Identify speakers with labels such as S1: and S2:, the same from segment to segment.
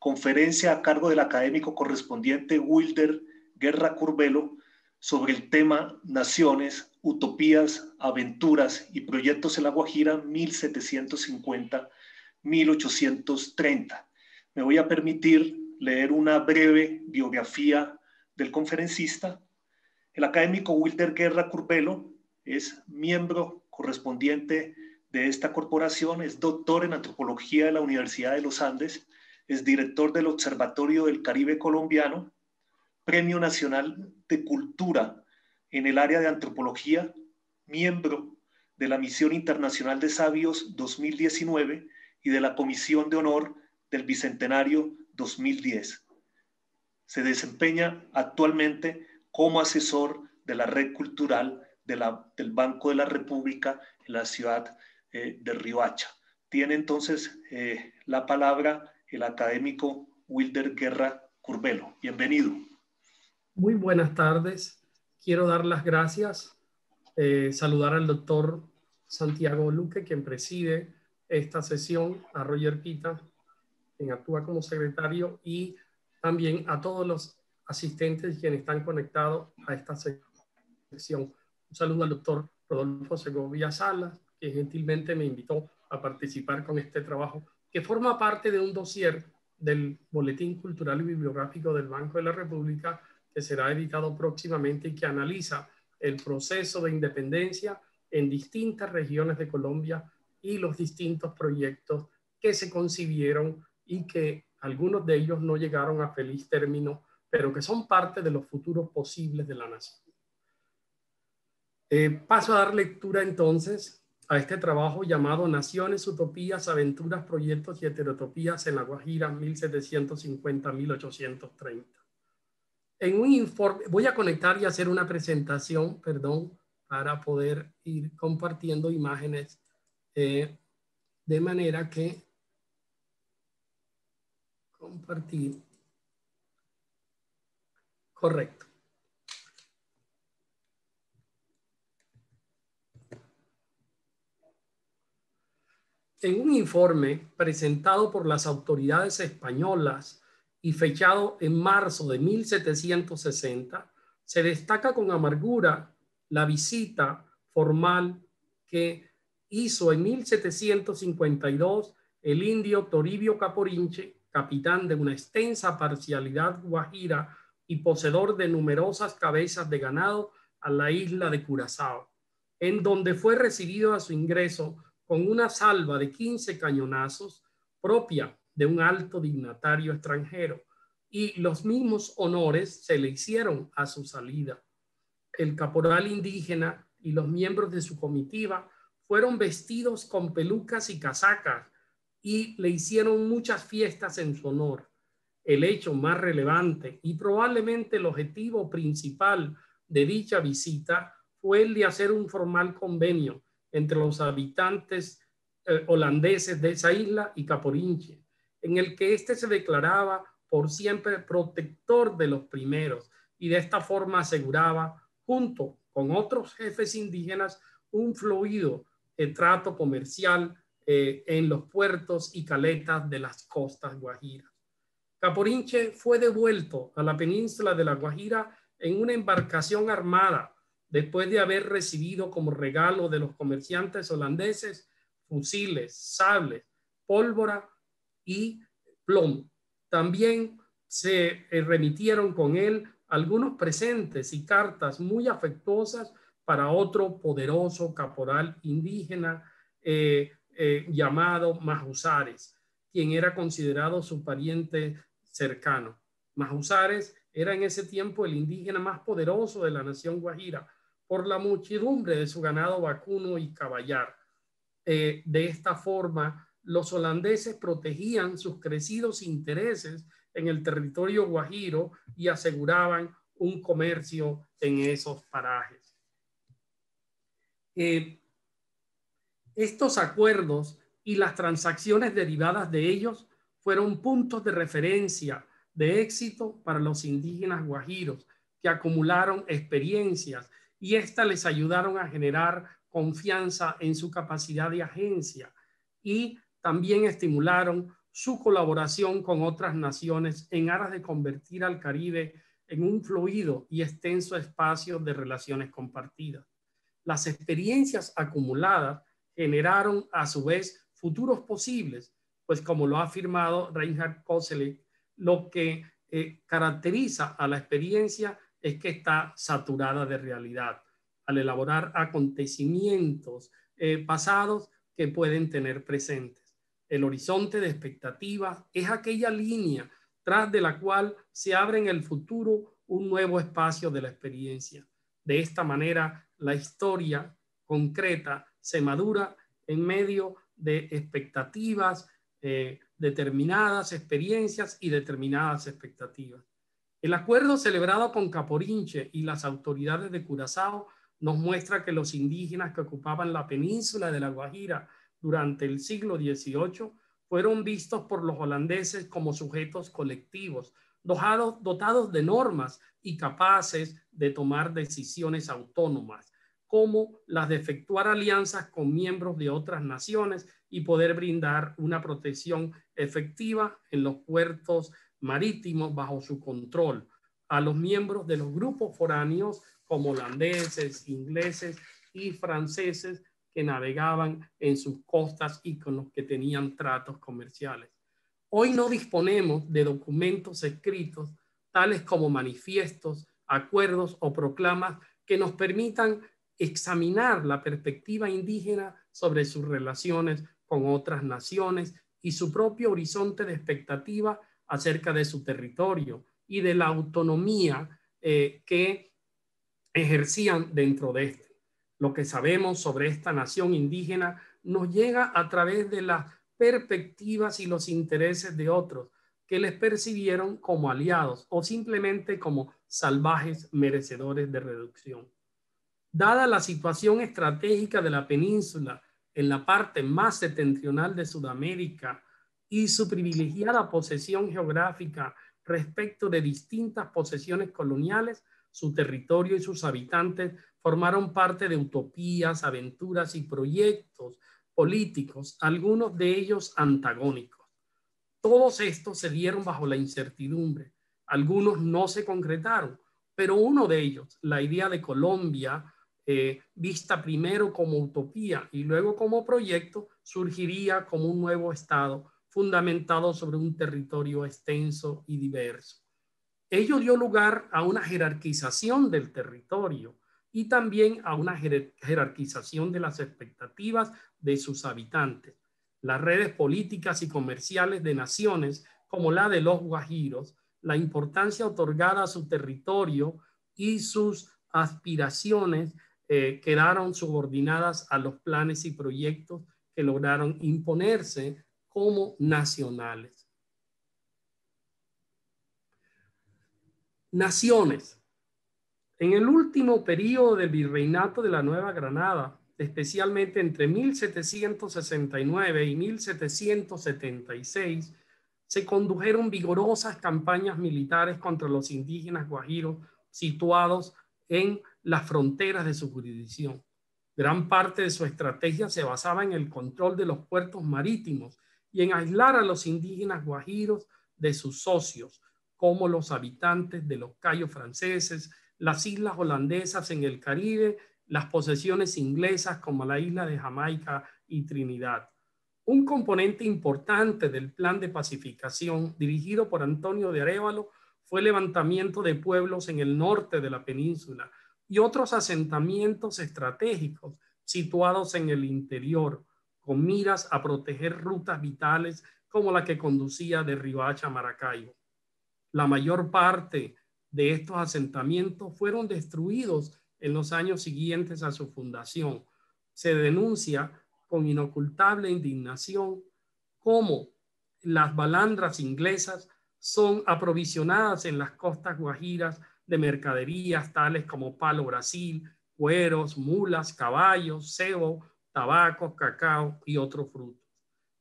S1: conferencia a cargo del académico correspondiente Wilder Guerra Curbelo sobre el tema Naciones, Utopías, Aventuras y Proyectos en La Guajira 1750-1830. Me voy a permitir leer una breve biografía del conferencista. El académico Wilder Guerra Curbelo es miembro correspondiente de esta corporación, es doctor en antropología de la Universidad de los Andes, es director del Observatorio del Caribe Colombiano, Premio Nacional de Cultura en el área de antropología, miembro de la Misión Internacional de Sabios 2019 y de la Comisión de Honor del Bicentenario 2010. Se desempeña actualmente como asesor de la red cultural del Banco de la República en la ciudad de Riohacha. Tiene entonces la palabra el académico Wilder Guerra Curbelo. Bienvenido.
S2: Muy buenas tardes. Quiero dar las gracias, saludar al doctor Santiago Luque, quien preside esta sesión, a Roger Pita, quien actúa como secretario, y también a todos los asistentes quienes están conectados a esta sesión. Un saludo al doctor Rodolfo Segovia Salas, que gentilmente me invitó a participar con este trabajo, que forma parte de un dossier del Boletín Cultural y Bibliográfico del Banco de la República, que será editado próximamente y que analiza el proceso de independencia en distintas regiones de Colombia y los distintos proyectos que se concibieron y que algunos de ellos no llegaron a feliz término, pero que son parte de los futuros posibles de la nación. Paso a dar lectura entonces a este trabajo llamado Naciones, Utopías, Aventuras, Proyectos y Heterotopías en La Guajira 1750-1830. En un informe, voy a conectar y hacer una presentación, perdón, para poder ir compartiendo imágenes de manera que compartir. Correcto. En un informe presentado por las autoridades españolas y fechado en marzo de 1760, se destaca con amargura la visita formal que hizo en 1752 el indio Toribio Caporinche, capitán de una extensa parcialidad guajira y poseedor de numerosas cabezas de ganado, a la isla de Curazao, en donde fue recibido a su ingreso con una salva de 15 cañonazos propia de un alto dignatario extranjero, y los mismos honores se le hicieron a su salida. El caporal indígena y los miembros de su comitiva fueron vestidos con pelucas y casacas y le hicieron muchas fiestas en su honor. El hecho más relevante y probablemente el objetivo principal de dicha visita fue el de hacer un formal convenio entre los habitantes holandeses de esa isla y Caporinche, en el que éste se declaraba por siempre protector de los primeros y de esta forma aseguraba, junto con otros jefes indígenas, un fluido trato comercial en los puertos y caletas de las costas guajiras. Caporinche fue devuelto a la península de La Guajira en una embarcación armada, después de haber recibido como regalo de los comerciantes holandeses fusiles, sables, pólvora y plomo. También se remitieron con él algunos presentes y cartas muy afectuosas para otro poderoso caporal indígena llamado Mahuzares, quien era considerado su pariente cercano. Mahuzares era en ese tiempo el indígena más poderoso de la nación guajira por la muchedumbre de su ganado vacuno y caballar. De esta forma, los holandeses protegían sus crecidos intereses en el territorio guajiro y aseguraban un comercio en esos parajes. Estos acuerdos y las transacciones derivadas de ellos fueron puntos de referencia de éxito para los indígenas guajiros, que acumularon experiencias y éstas les ayudaron a generar confianza en su capacidad de agencia y también estimularon su colaboración con otras naciones en aras de convertir al Caribe en un fluido y extenso espacio de relaciones compartidas. Las experiencias acumuladas generaron a su vez futuros posibles, pues como lo ha afirmado Reinhard Koselleck, lo que caracteriza a la experiencia es que está saturada de realidad, al elaborar acontecimientos pasados que pueden tener presentes. El horizonte de expectativa es aquella línea tras de la cual se abre en el futuro un nuevo espacio de la experiencia. De esta manera, la historia concreta se madura en medio de expectativas, determinadas experiencias y determinadas expectativas. El acuerdo celebrado con Caporinche y las autoridades de Curazao nos muestra que los indígenas que ocupaban la península de La Guajira durante el siglo XVIII fueron vistos por los holandeses como sujetos colectivos, dotados de normas y capaces de tomar decisiones autónomas, como las de efectuar alianzas con miembros de otras naciones y poder brindar una protección efectiva en los puertos marítimos bajo su control a los miembros de los grupos foráneos como holandeses, ingleses y franceses que navegaban en sus costas y con los que tenían tratos comerciales. Hoy no disponemos de documentos escritos tales como manifiestos, acuerdos o proclamas que nos permitan examinar la perspectiva indígena sobre sus relaciones con otras naciones y su propio horizonte de expectativa acerca de su territorio y de la autonomía que ejercían dentro de este. Lo que sabemos sobre esta nación indígena nos llega a través de las perspectivas y los intereses de otros que les percibieron como aliados o simplemente como salvajes merecedores de reducción. Dada la situación estratégica de la península en la parte más septentrional de Sudamérica y su privilegiada posesión geográfica respecto de distintas posesiones coloniales, su territorio y sus habitantes formaron parte de utopías, aventuras y proyectos políticos, algunos de ellos antagónicos. Todos estos se dieron bajo la incertidumbre. Algunos no se concretaron, pero uno de ellos, la idea de Colombia, vista primero como utopía y luego como proyecto, surgiría como un nuevo estado fundamentado sobre un territorio extenso y diverso. Ello dio lugar a una jerarquización del territorio y también a una jerarquización de las expectativas de sus habitantes. Las redes políticas y comerciales de naciones como la de los guajiros, la importancia otorgada a su territorio y sus aspiraciones quedaron subordinadas a los planes y proyectos que lograron imponerse como nacionales. Naciones. En el último periodo del virreinato de la Nueva Granada, especialmente entre 1769 y 1776, se condujeron vigorosas campañas militares contra los indígenas guajiros situados en las fronteras de su jurisdicción. Gran parte de su estrategia se basaba en el control de los puertos marítimos y en aislar a los indígenas guajiros de sus socios, como los habitantes de los cayos franceses, las islas holandesas en el Caribe, las posesiones inglesas como la isla de Jamaica y Trinidad. Un componente importante del plan de pacificación dirigido por Antonio de Arévalo fue el levantamiento de pueblos en el norte de la península y otros asentamientos estratégicos situados en el interior, con miras a proteger rutas vitales como la que conducía de Riohacha a Maracaibo. La mayor parte de estos asentamientos fueron destruidos en los años siguientes a su fundación. Se denuncia con inocultable indignación cómo las balandras inglesas son aprovisionadas en las costas guajiras de mercaderías tales como palo Brasil, cueros, mulas, caballos, cebo, tabaco, cacao y otros frutos.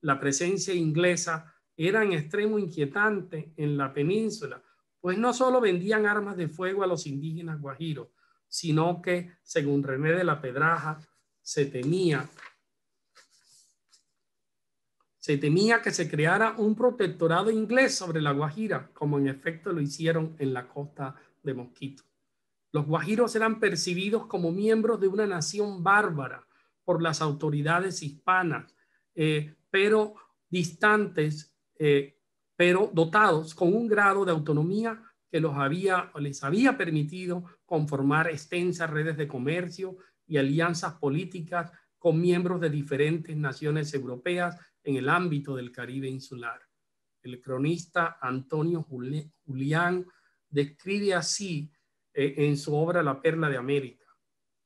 S2: La presencia inglesa era en extremo inquietante en la península, pues no solo vendían armas de fuego a los indígenas guajiros, sino que, según René de la Pedraja, se temía Se temía que se creara un protectorado inglés sobre la Guajira, como en efecto lo hicieron en la costa de Mosquito. Los guajiros eran percibidos como miembros de una nación bárbara por las autoridades hispanas, pero distantes, pero dotados con un grado de autonomía que les había permitido conformar extensas redes de comercio y alianzas políticas con miembros de diferentes naciones europeas en el ámbito del Caribe insular. El cronista Antonio Julián describe así en su obra La Perla de América: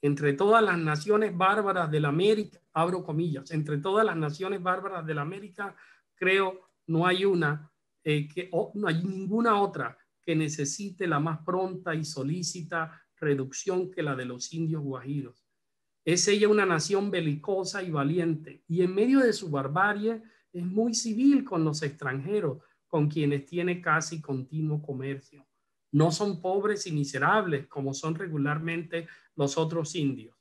S2: entre todas las naciones bárbaras de la América, abro comillas, entre todas las naciones bárbaras de la América, creo no hay no hay ninguna otra que necesite la más pronta y solícita reducción que la de los indios guajiros. Es ella una nación belicosa y valiente, y en medio de su barbarie es muy civil con los extranjeros, con quienes tiene casi continuo comercio. No son pobres y miserables como son regularmente los otros indios.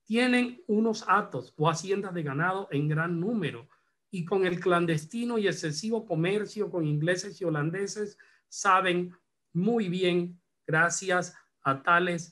S2: Tienen unos hatos o haciendas de ganado en gran número, y con el clandestino y excesivo comercio con ingleses y holandeses saben muy bien, gracias a tales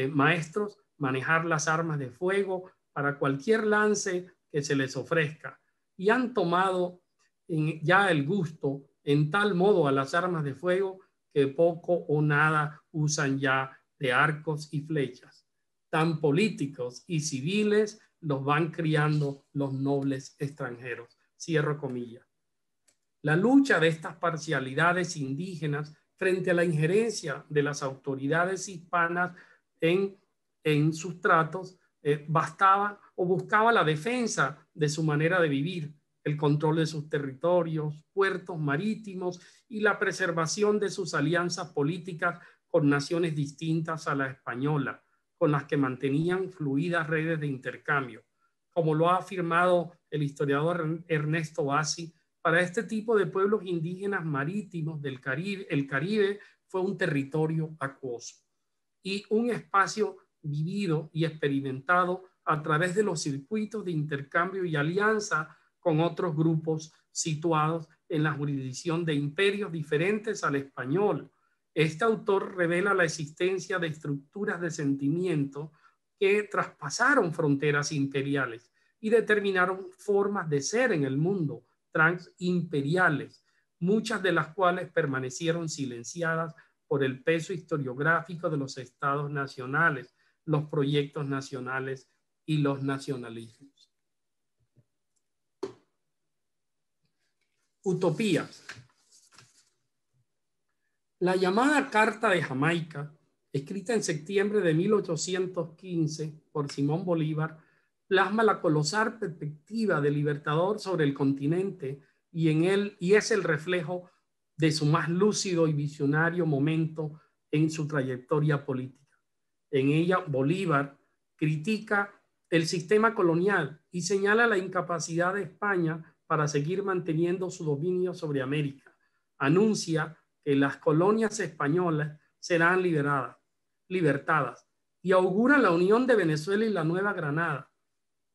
S2: maestros, manejar las armas de fuego para cualquier lance que se les ofrezca, y han tomado ya el gusto en tal modo a las armas de fuego que poco o nada usan ya de arcos y flechas. Tan políticos y civiles los van criando los nobles extranjeros. Cierro comillas. La lucha de estas parcialidades indígenas frente a la injerencia de las autoridades hispanas en sus tratos bastaba o buscaba la defensa de su manera de vivir, el control de sus territorios, puertos marítimos y la preservación de sus alianzas políticas con naciones distintas a la española, con las que mantenían fluidas redes de intercambio. Como lo ha afirmado el historiador Ernesto Bassi, para este tipo de pueblos indígenas marítimos del Caribe, el Caribe fue un territorio acuoso y un espacio vivido y experimentado a través de los circuitos de intercambio y alianza con otros grupos situados en la jurisdicción de imperios diferentes al español. Este autor revela la existencia de estructuras de sentimiento que traspasaron fronteras imperiales y determinaron formas de ser en el mundo transimperiales, muchas de las cuales permanecieron silenciadas por el peso historiográfico de los estados nacionales, los proyectos nacionales y los nacionalismos. Utopías. La llamada Carta de Jamaica, escrita en septiembre de 1815 por Simón Bolívar, plasma la colosal perspectiva del libertador sobre el continente y es el reflejo de su más lúcido y visionario momento en su trayectoria política. En ella, Bolívar critica el sistema colonial y señala la incapacidad de España para seguir manteniendo su dominio sobre América. Anuncia que las colonias españolas serán libertadas y augura la unión de Venezuela y la Nueva Granada.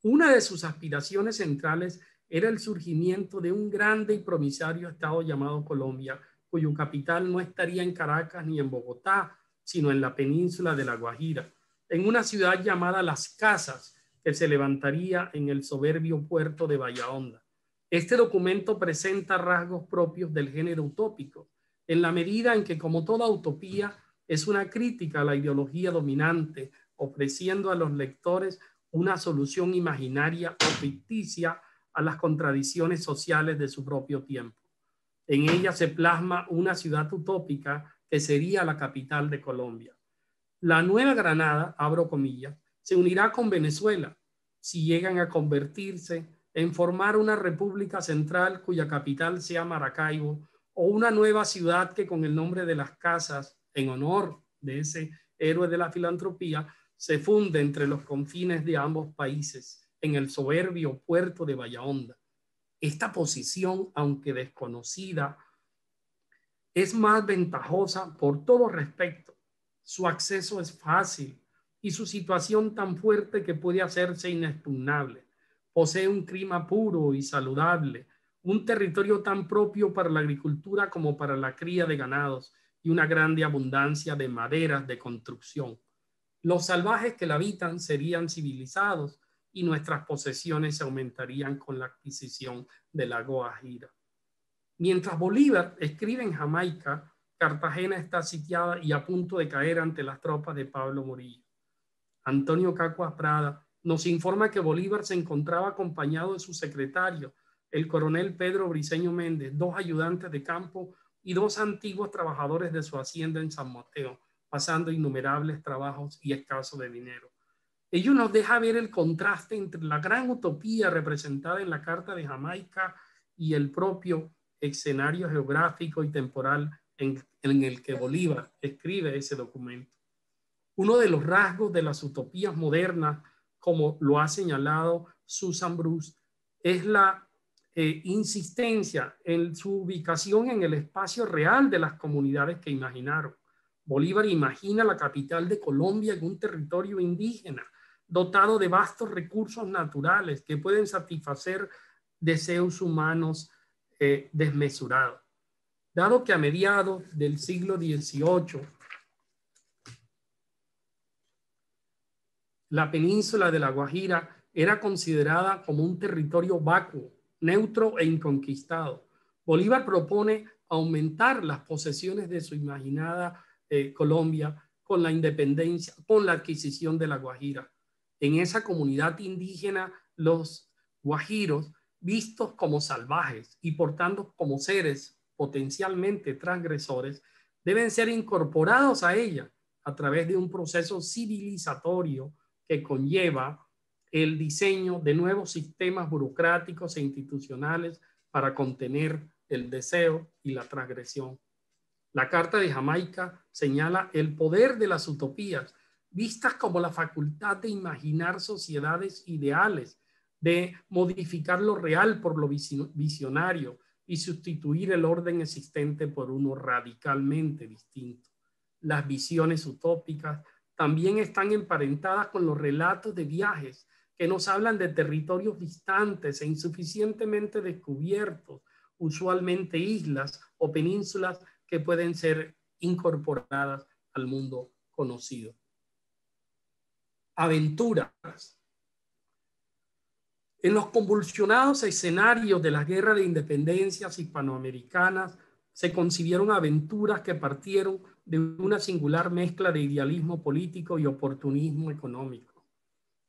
S2: Una de sus aspiraciones centrales era el surgimiento de un grande y promisario estado llamado Colombia, cuyo capital no estaría en Caracas ni en Bogotá, sino en la península de La Guajira, en una ciudad llamada Las Casas, que se levantaría en el soberbio puerto de Bahía-Honda. Este documento presenta rasgos propios del género utópico, en la medida en que, como toda utopía, es una crítica a la ideología dominante, ofreciendo a los lectores una solución imaginaria o ficticia a las contradicciones sociales de su propio tiempo. En ella se plasma una ciudad utópica que sería la capital de Colombia. La Nueva Granada, abro comillas, se unirá con Venezuela si llegan a convertirse en formar una república central cuya capital sea Maracaibo, o una nueva ciudad que con el nombre de Las Casas, en honor de ese héroe de la filantropía, se funde entre los confines de ambos países, en el soberbio puerto de Bahía-Honda. Esta posición, aunque desconocida, es más ventajosa por todo respecto. Su acceso es fácil y su situación tan fuerte que puede hacerse inexpugnable. Posee un clima puro y saludable, un territorio tan propio para la agricultura como para la cría de ganados y una grande abundancia de maderas de construcción. Los salvajes que la habitan serían civilizados y nuestras posesiones se aumentarían con la adquisición de la Guajira. Mientras Bolívar escribe en Jamaica, Cartagena está sitiada y a punto de caer ante las tropas de Pablo Morillo. Antonio Caguas Prada nos informa que Bolívar se encontraba acompañado de su secretario, el coronel Pedro Briceño Méndez, 2 ayudantes de campo y 2 antiguos trabajadores de su hacienda en San Mateo, pasando innumerables trabajos y escaso de dinero. Ello nos deja ver el contraste entre la gran utopía representada en la Carta de Jamaica y el propio escenario geográfico y temporal en el que Bolívar escribe ese documento. Uno de los rasgos de las utopías modernas, como lo ha señalado Susan Bruce, es la insistencia en su ubicación en el espacio real de las comunidades que imaginaron. Bolívar imagina la capital de Colombia en un territorio indígena, dotado de vastos recursos naturales que pueden satisfacer deseos humanos desmesurados. Dado que a mediados del siglo XVIII, la península de La Guajira era considerada como un territorio vacuo, neutro e inconquistado, Bolívar propone aumentar las posesiones de su imaginada Colombia con la independencia, con la adquisición de La Guajira. En esa comunidad indígena, los guajiros, vistos como salvajes y por tanto como seres potencialmente transgresores, deben ser incorporados a ella a través de un proceso civilizatorio que conlleva el diseño de nuevos sistemas burocráticos e institucionales para contener el deseo y la transgresión. La Carta de Jamaica señala el poder de las utopías, vistas como la facultad de imaginar sociedades ideales, de modificar lo real por lo visionario y sustituir el orden existente por uno radicalmente distinto. Las visiones utópicas también están emparentadas con los relatos de viajes que nos hablan de territorios distantes e insuficientemente descubiertos, usualmente islas o penínsulas que pueden ser incorporadas al mundo conocido. Aventuras. En los convulsionados escenarios de las guerras de independencias hispanoamericanas se concibieron aventuras que partieron de una singular mezcla de idealismo político y oportunismo económico.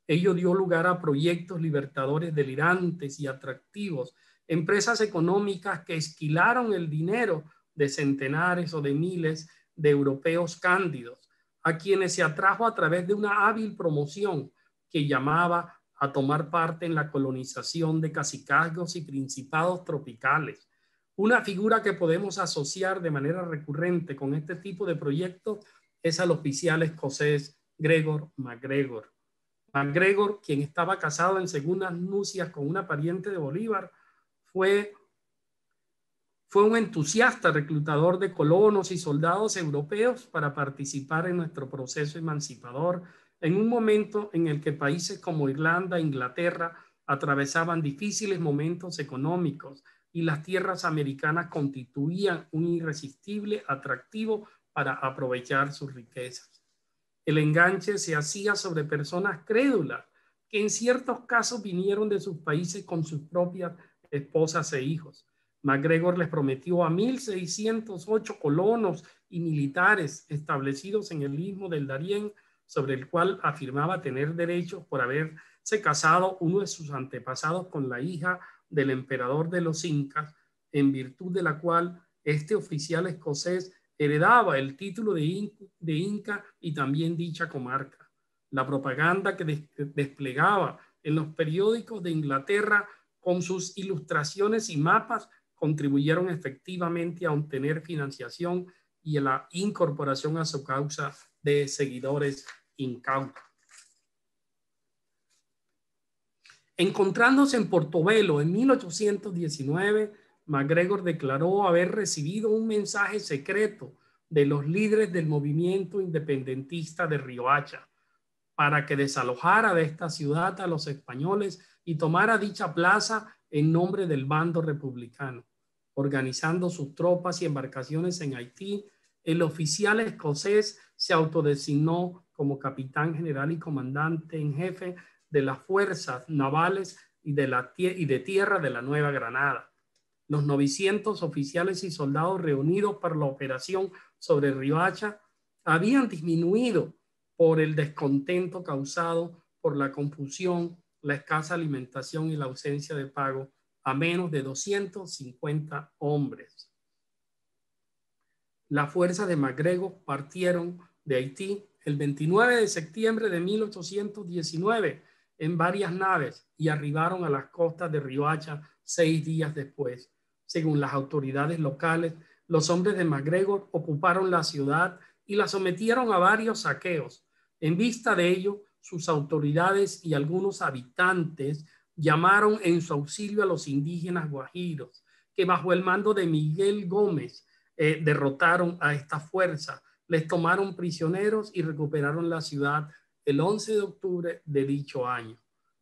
S2: Ello dio lugar a proyectos libertadores delirantes y atractivos, empresas económicas que esquilaron el dinero de centenares o de miles de europeos cándidos, a quienes se atrajo a través de una hábil promoción que llamaba a tomar parte en la colonización de cacicazgos y principados tropicales. Una figura que podemos asociar de manera recurrente con este tipo de proyectos es al oficial escocés Gregor MacGregor. MacGregor, quien estaba casado en segundas nupcias con una pariente de Bolívar, fue un entusiasta reclutador de colonos y soldados europeos para participar en nuestro proceso emancipador en un momento en el que países como Irlanda e Inglaterra atravesaban difíciles momentos económicos y las tierras americanas constituían un irresistible atractivo para aprovechar sus riquezas. El enganche se hacía sobre personas crédulas que en ciertos casos vinieron de sus países con sus propias esposas e hijos. MacGregor les prometió a 1,608 colonos y militares establecidos en el istmo del Darién, sobre el cual afirmaba tener derechos por haberse casado uno de sus antepasados con la hija del emperador de los incas, en virtud de la cual este oficial escocés heredaba el título de inca y también dicha comarca. La propaganda que desplegaba en los periódicos de Inglaterra con sus ilustraciones y mapas contribuyeron efectivamente a obtener financiación y a la incorporación a su causa de seguidores incautos. Encontrándose en Portobelo en 1819, MacGregor declaró haber recibido un mensaje secreto de los líderes del movimiento independentista de Riohacha, para que desalojara de esta ciudad a los españoles y tomara dicha plaza en nombre del bando republicano. Organizando sus tropas y embarcaciones en Haití, el oficial escocés se autodesignó como capitán general y comandante en jefe de las fuerzas navales y de tierra de la Nueva Granada. Los 900 oficiales y soldados reunidos para la operación sobre Riohacha habían disminuido por el descontento causado por la confusión, la escasa alimentación y la ausencia de pago a menos de 250 hombres. Las fuerzas de MacGregor partieron de Haití el 29 de septiembre de 1819 en varias naves y arribaron a las costas de Riohacha 6 días después. Según las autoridades locales, los hombres de MacGregor ocuparon la ciudad y la sometieron a varios saqueos. En vista de ello, sus autoridades y algunos habitantes llamaron en su auxilio a los indígenas guajiros, que bajo el mando de Miguel Gómez derrotaron a esta fuerza, les tomaron prisioneros y recuperaron la ciudad el 11 de octubre de dicho año.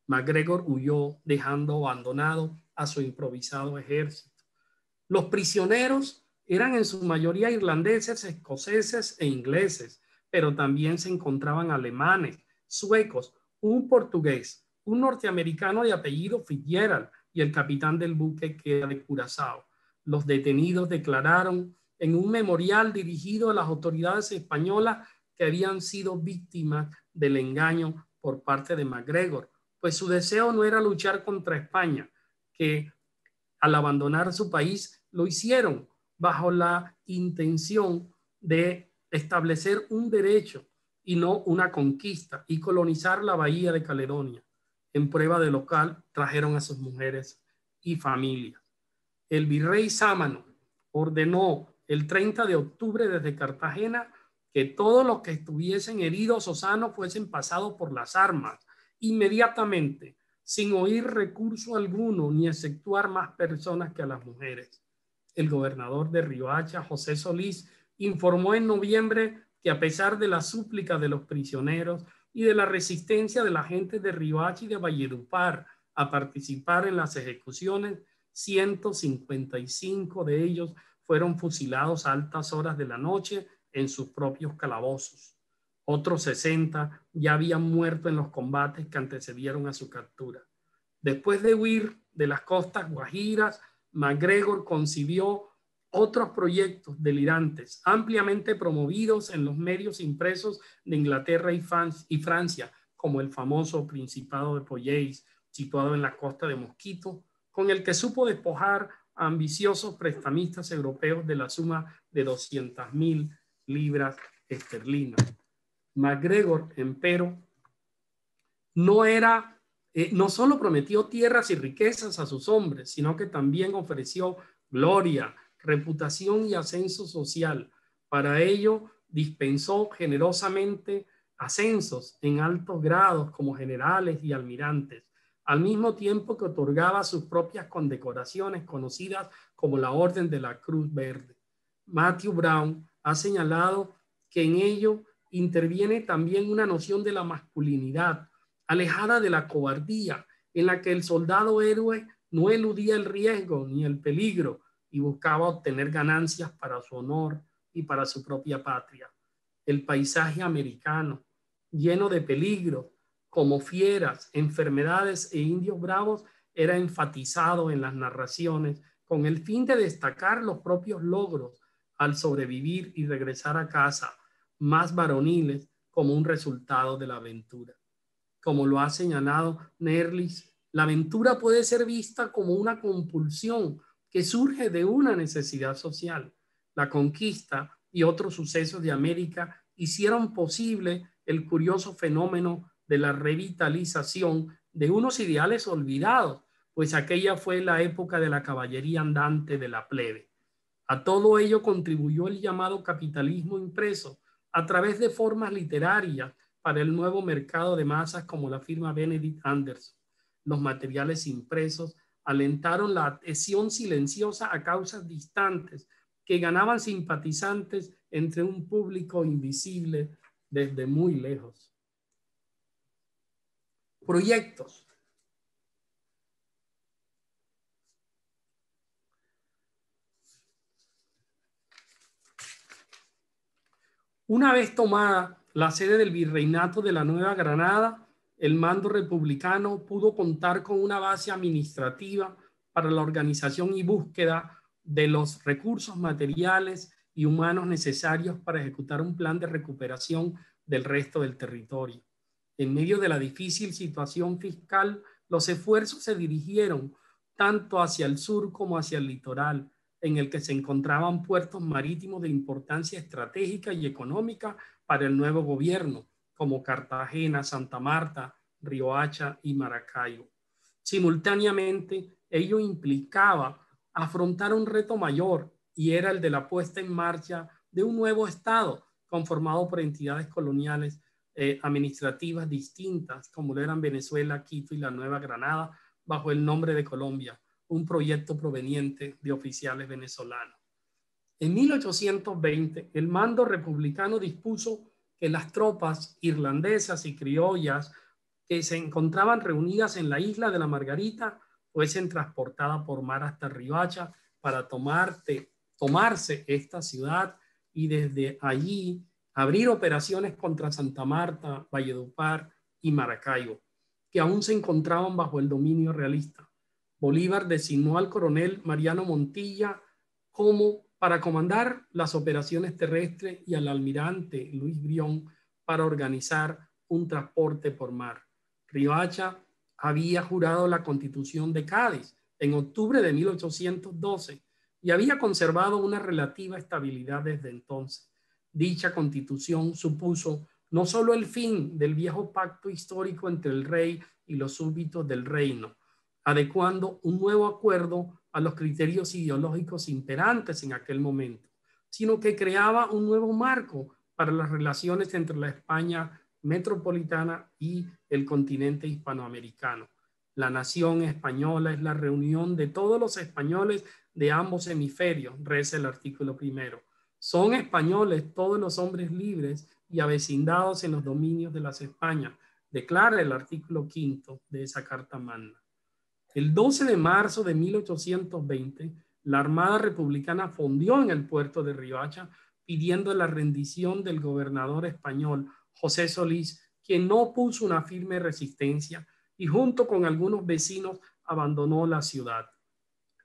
S2: MacGregor huyó, dejando abandonado a su improvisado ejército. Los prisioneros eran en su mayoría irlandeses, escoceses e ingleses, pero también se encontraban alemanes, suecos, un portugués, un norteamericano de apellido Fitzgerald y el capitán del buque que era de Curazao. Los detenidos declararon en un memorial dirigido a las autoridades españolas que habían sido víctimas del engaño por parte de MacGregor, pues su deseo no era luchar contra España, que al abandonar su país lo hicieron bajo la intención de establecer un derecho y no una conquista y colonizar la bahía de Caledonia. En prueba de local trajeron a sus mujeres y familias. El virrey Sámano ordenó el 30 de octubre desde Cartagena que todos los que estuviesen heridos o sanos fuesen pasados por las armas inmediatamente, sin oír recurso alguno ni exceptuar más personas que a las mujeres. El gobernador de Riohacha, José Solís, informó en noviembre que a pesar de la súplica de los prisioneros y de la resistencia de la gente de Riohacha y de Valledupar a participar en las ejecuciones, 155 de ellos fueron fusilados a altas horas de la noche en sus propios calabozos. Otros 60 ya habían muerto en los combates que antecedieron a su captura. Después de huir de las costas guajiras, MacGregor concibió otros proyectos delirantes, ampliamente promovidos en los medios impresos de Inglaterra y Francia, como el famoso Principado de Poyais, situado en la costa de Mosquito, con el que supo despojar a ambiciosos prestamistas europeos de la suma de 200,000 libras esterlinas. MacGregor, empero, no solo prometió tierras y riquezas a sus hombres, sino que también ofreció gloria, reputación y ascenso social. Para ello, dispensó generosamente ascensos en altos grados como generales y almirantes, al mismo tiempo que otorgaba sus propias condecoraciones conocidas como la Orden de la Cruz Verde. Matthew Brown ha señalado que en ello interviene también una noción de la masculinidad, alejada de la cobardía, en la que el soldado héroe no eludía el riesgo ni el peligro y buscaba obtener ganancias para su honor y para su propia patria. El paisaje americano, lleno de peligros, como fieras, enfermedades e indios bravos, era enfatizado en las narraciones con el fin de destacar los propios logros al sobrevivir y regresar a casa más varoniles como un resultado de la aventura. Como lo ha señalado Nerlis, la aventura puede ser vista como una compulsión que surge de una necesidad social. La conquista y otros sucesos de América hicieron posible el curioso fenómeno de la revitalización de unos ideales olvidados, pues aquella fue la época de la caballería andante de la plebe. A todo ello contribuyó el llamado capitalismo impreso a través de formas literarias para el nuevo mercado de masas como la firma Benedict Anderson. Los materiales impresos alentaron la adhesión silenciosa a causas distantes que ganaban simpatizantes entre un público invisible desde muy lejos. Proyectos. Una vez tomada la sede del virreinato de la Nueva Granada, el mando republicano pudo contar con una base administrativa para la organización y búsqueda de los recursos materiales y humanos necesarios para ejecutar un plan de recuperación del resto del territorio. En medio de la difícil situación fiscal, los esfuerzos se dirigieron tanto hacia el sur como hacia el litoral, en el que se encontraban puertos marítimos de importancia estratégica y económica para el nuevo gobierno, como Cartagena, Santa Marta, Riohacha y Maracaibo. Simultáneamente, ello implicaba afrontar un reto mayor, y era el de la puesta en marcha de un nuevo Estado conformado por entidades coloniales administrativas distintas, como lo eran Venezuela, Quito y la Nueva Granada, bajo el nombre de Colombia, un proyecto proveniente de oficiales venezolanos. En 1820, el mando republicano dispuso que las tropas irlandesas y criollas que se encontraban reunidas en la isla de la Margarita fuesen transportadas por mar hasta Riohacha para tomarse esta ciudad y desde allí abrir operaciones contra Santa Marta, Valledupar y Maracaibo, que aún se encontraban bajo el dominio realista. Bolívar designó al coronel Mariano Montilla para comandar las operaciones terrestres y al almirante Luis Brión para organizar un transporte por mar. Riohacha había jurado la Constitución de Cádiz en octubre de 1812 y había conservado una relativa estabilidad desde entonces. Dicha Constitución supuso no solo el fin del viejo pacto histórico entre el rey y los súbditos del reino, adecuando un nuevo acuerdo a los criterios ideológicos imperantes en aquel momento, sino que creaba un nuevo marco para las relaciones entre la España metropolitana y el continente hispanoamericano. La nación española es la reunión de todos los españoles de ambos hemisferios, reza el artículo primero. Son españoles todos los hombres libres y avecindados en los dominios de las Españas, declara el artículo quinto de esa Carta Magna. El 12 de marzo de 1820, la Armada Republicana fondió en el puerto de Riohacha pidiendo la rendición del gobernador español José Solís, quien no opuso una firme resistencia y junto con algunos vecinos abandonó la ciudad.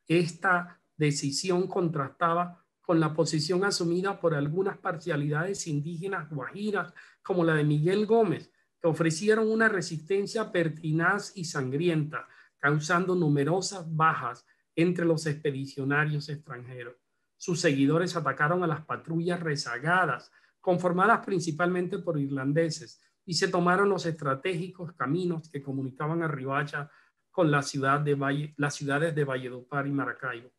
S2: Esta decisión contrastaba con la posición asumida por algunas parcialidades indígenas guajiras, como la de Miguel Gómez, que ofrecieron una resistencia pertinaz y sangrienta, causando numerosas bajas entre los expedicionarios extranjeros. Sus seguidores atacaron a las patrullas rezagadas, conformadas principalmente por irlandeses, y se tomaron los estratégicos caminos que comunicaban a Riohacha con las ciudades de Valledupar y Maracaibo.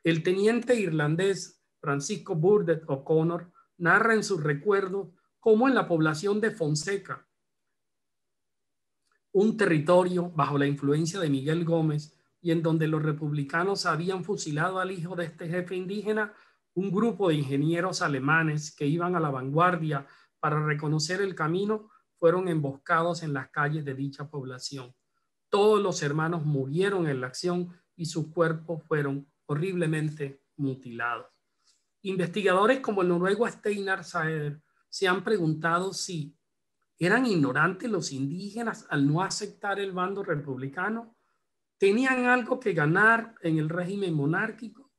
S2: El teniente irlandés Francisco Burdett O'Connor narra en sus recuerdos cómo en la población de Fonseca, un territorio bajo la influencia de Miguel Gómez y en donde los republicanos habían fusilado al hijo de este jefe indígena, un grupo de ingenieros alemanes que iban a la vanguardia para reconocer el camino fueron emboscados en las calles de dicha población. Todos los hermanos murieron en la acción y sus cuerpos fueron horriblemente mutilados. Investigadores como el noruego Steinar Saer se han preguntado si ¿eran ignorantes los indígenas al no aceptar el bando republicano? ¿Tenían algo que ganar en el régimen monárquico?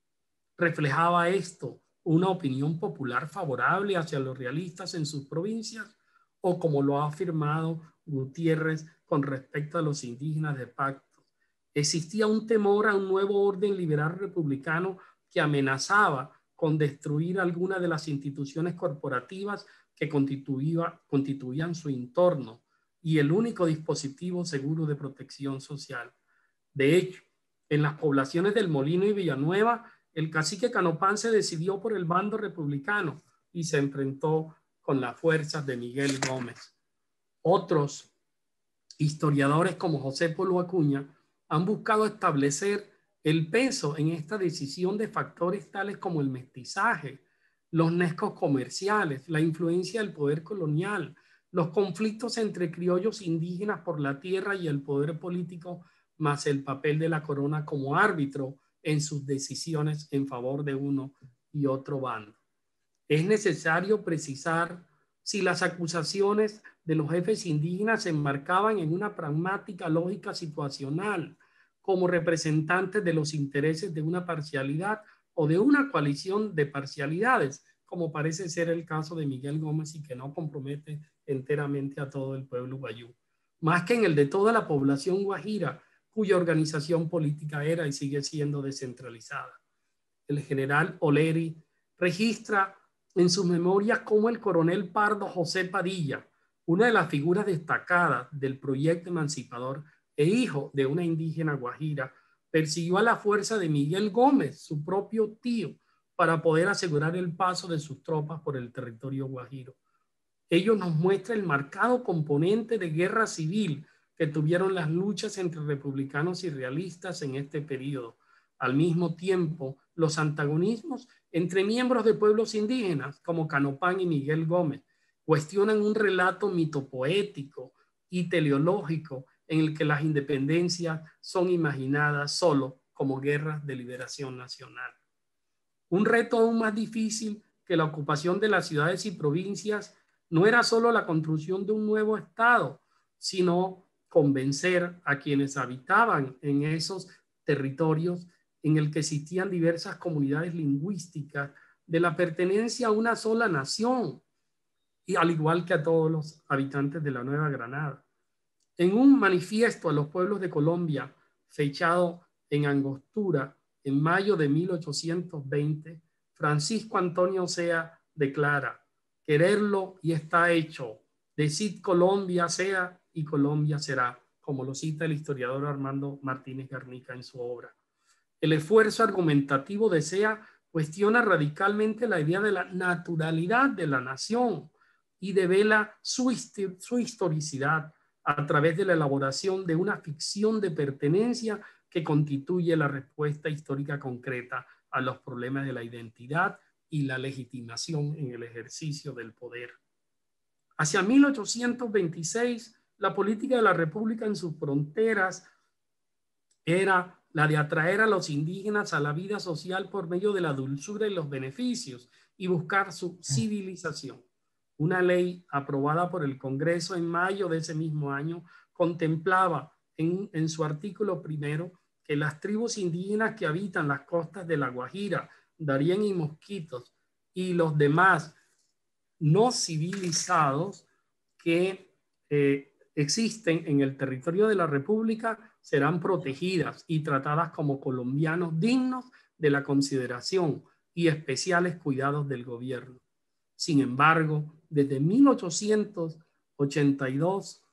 S2: ¿Reflejaba esto una opinión popular favorable hacia los realistas en sus provincias? ¿O como lo ha afirmado Gutiérrez con respecto a los indígenas de pacto, existía un temor a un nuevo orden liberal republicano que amenazaba con destruir algunas de las instituciones corporativas que constituían su entorno y el único dispositivo seguro de protección social? De hecho, en las poblaciones del Molino y Villanueva, el cacique Canopán se decidió por el bando republicano y se enfrentó con las fuerzas de Miguel Gómez. Otros historiadores como José Polo Acuña han buscado establecer el peso en esta decisión de factores tales como el mestizaje, los nexos comerciales, la influencia del poder colonial, los conflictos entre criollos indígenas por la tierra y el poder político, más el papel de la corona como árbitro en sus decisiones en favor de uno y otro bando. Es necesario precisar si las acusaciones de los jefes indígenas se enmarcaban en una pragmática lógica situacional como representantes de los intereses de una parcialidad o de una coalición de parcialidades, como parece ser el caso de Miguel Gómez y que no compromete enteramente a todo el pueblo guayú, más que en el de toda la población guajira, cuya organización política era y sigue siendo descentralizada. El general Oleri registra en sus memorias cómo el coronel Pardo José Padilla, una de las figuras destacadas del proyecto emancipador e hijo de una indígena guajira, persiguió a la fuerza de Miguel Gómez, su propio tío, para poder asegurar el paso de sus tropas por el territorio guajiro. Ello nos muestra el marcado componente de guerra civil que tuvieron las luchas entre republicanos y realistas en este periodo. Al mismo tiempo, los antagonismos entre miembros de pueblos indígenas como Canopán y Miguel Gómez cuestionan un relato mitopoético y teleológico en el que las independencias son imaginadas solo como guerras de liberación nacional. Un reto aún más difícil que la ocupación de las ciudades y provincias no era solo la construcción de un nuevo estado, sino convencer a quienes habitaban en esos territorios en el que existían diversas comunidades lingüísticas de la pertenencia a una sola nación, y al igual que a todos los habitantes de la Nueva Granada. En un manifiesto a los pueblos de Colombia, fechado en Angostura en mayo de 1820, Francisco Antonio Sea declara: quererlo y está hecho, decid Colombia sea y Colombia será, como lo cita el historiador Armando Martínez Garnica en su obra. El esfuerzo argumentativo de Sea cuestiona radicalmente la idea de la naturalidad de la nación y devela su historicidad a través de la elaboración de una ficción de pertenencia que constituye la respuesta histórica concreta a los problemas de la identidad y la legitimación en el ejercicio del poder. Hacia 1826, la política de la República en sus fronteras era la de atraer a los indígenas a la vida social por medio de la dulzura y los beneficios y buscar su civilización. Una ley aprobada por el Congreso en mayo de ese mismo año contemplaba en su artículo primero que las tribus indígenas que habitan las costas de La Guajira, Darién y Mosquitos y los demás no civilizados que existen en el territorio de la República serán protegidas y tratadas como colombianos dignos de la consideración y especiales cuidados del gobierno. Sin embargo, desde 1882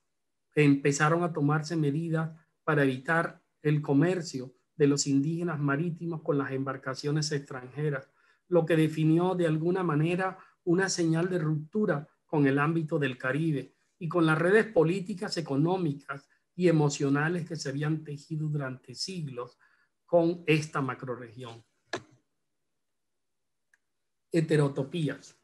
S2: empezaron a tomarse medidas para evitar el comercio de los indígenas marítimos con las embarcaciones extranjeras, lo que definió de alguna manera una señal de ruptura con el ámbito del Caribe y con las redes políticas, económicas y emocionales que se habían tejido durante siglos con esta macrorregión. Heterotopías.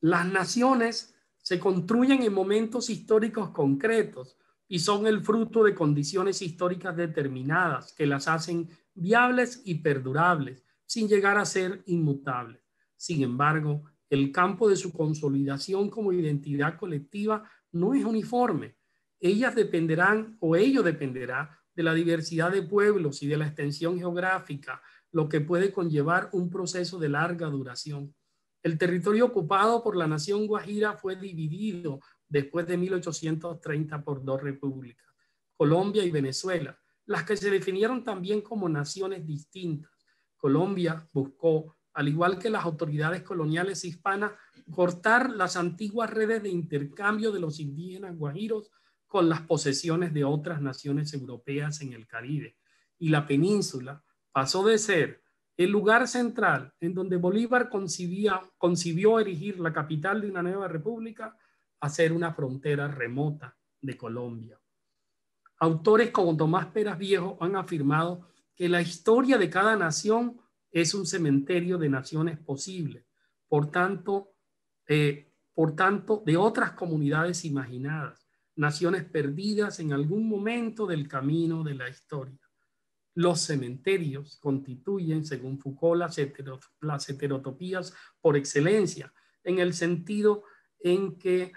S2: Las naciones se construyen en momentos históricos concretos y son el fruto de condiciones históricas determinadas que las hacen viables y perdurables, sin llegar a ser inmutables. Sin embargo, el campo de su consolidación como identidad colectiva no es uniforme. Ellas dependerán, o ello dependerá, de la diversidad de pueblos y de la extensión geográfica, lo que puede conllevar un proceso de larga duración. El territorio ocupado por la nación guajira fue dividido después de 1830 por dos repúblicas, Colombia y Venezuela, las que se definieron también como naciones distintas. Colombia buscó, al igual que las autoridades coloniales hispanas, cortar las antiguas redes de intercambio de los indígenas guajiros con las posesiones de otras naciones europeas en el Caribe. Y la península pasó de ser el lugar central en donde Bolívar concibió erigir la capital de una nueva república a ser una frontera remota de Colombia. Autores como Tomás Peras Viejo han afirmado que la historia de cada nación es un cementerio de naciones posibles. Por tanto, por tanto, de otras comunidades imaginadas, naciones perdidas en algún momento del camino de la historia. Los cementerios constituyen, según Foucault, las heterotopías por excelencia, en el sentido en que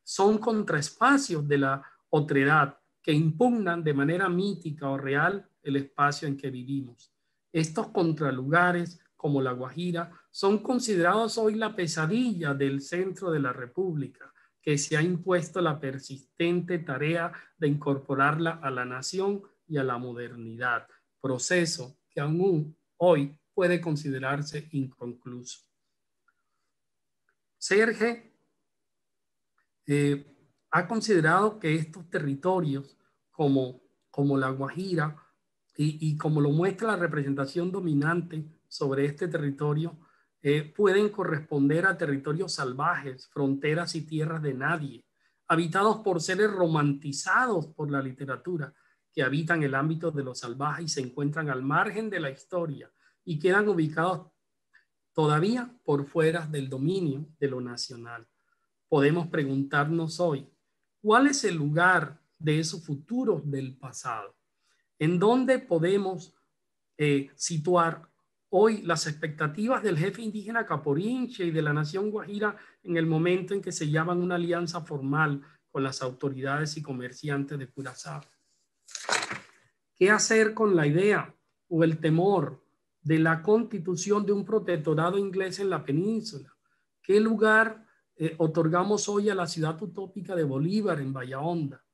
S2: son contraespacios de la otredad que impugnan de manera mítica o real el espacio en que vivimos. Estos contralugares, como La Guajira, son considerados hoy la pesadilla del centro de la República, que se ha impuesto la persistente tarea de incorporarla a la nación y a la modernidad, proceso que aún hoy puede considerarse inconcluso. Serge ha considerado que estos territorios como La Guajira y como lo muestra la representación dominante sobre este territorio, pueden corresponder a territorios salvajes, fronteras y tierras de nadie, habitados por seres romantizados por la literatura, que habitan el ámbito de lo salvaje y se encuentran al margen de la historia y quedan ubicados todavía por fuera del dominio de lo nacional. Podemos preguntarnos hoy, ¿cuál es el lugar de esos futuros del pasado? ¿En dónde podemos situar hoy las expectativas del jefe indígena Caporinche y de la nación Guajira en el momento en que se llaman una alianza formal con las autoridades y comerciantes de Curazao? ¿Qué hacer con la idea o el temor de la constitución de un protectorado inglés en la península? ¿Qué lugar otorgamos hoy a la ciudad utópica de Bolívar en Bahía Honda?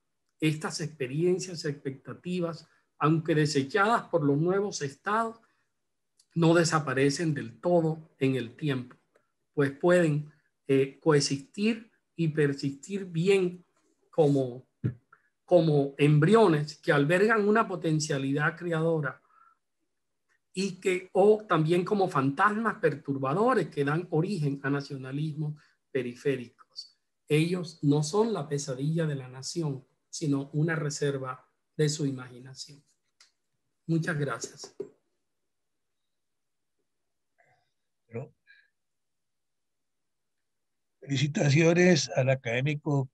S2: Estas experiencias y expectativas, aunque desechadas por los nuevos estados, no desaparecen del todo en el tiempo, pues pueden coexistir y persistir bien como embriones que albergan una potencialidad creadora y o también como fantasmas perturbadores que dan origen a nacionalismos periféricos. Ellos no son la pesadilla de la nación, sino una reserva de su imaginación. Muchas gracias.
S3: Felicitaciones al académico